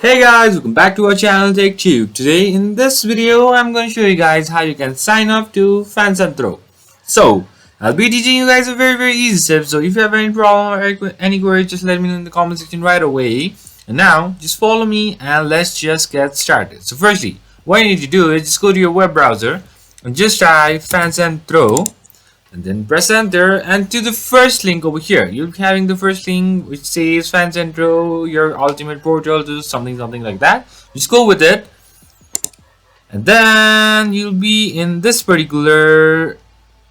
Hey guys, welcome back to our channel TechTube. Today in this video, I'm going to show you guys how you can sign up to Fancentro. So, I'll be teaching you guys a very easy step. So if you have any problem or any query, just let me know in the comment section right away. And now, just follow me and let's just get started. So firstly, what you need to do is just go to your web browser and just type Fancentro. And then press enter, and to the first link over here you'll be having the first link which says Fancentro, your ultimate portal to something like that. Just go with it, and then you'll be in this particular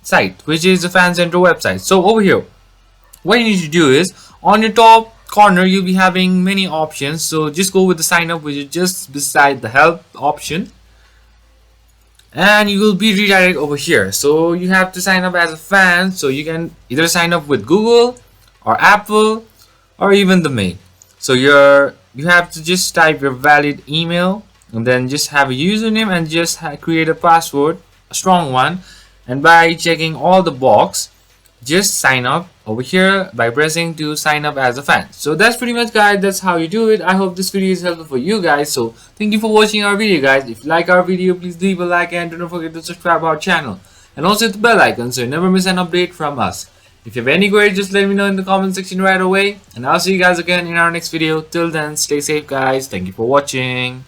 site, which is the Fancentro website. So over here, what you need to do is on your top corner you'll be having many options. So just go with the sign up, which is just beside the help option, and you will be redirected over here. So you have to sign up as a fan. So you can either sign up with Google or Apple or even the mail. So you have to just type your valid email and then just have a username and just create a password, a strong one, and by checking all the box, just sign up over here by pressing to sign up as a fan. So that's pretty much, guys, that's how you do it. I hope this video is helpful for you guys. So thank you for watching our video, guys. If you like our video, please leave a like and don't forget to subscribe our channel and also hit the bell icon so you never miss an update from us. If you have any queries, just let me know in the comment section right away, and I'll see you guys again in our next video. Till then, stay safe, guys. Thank you for watching.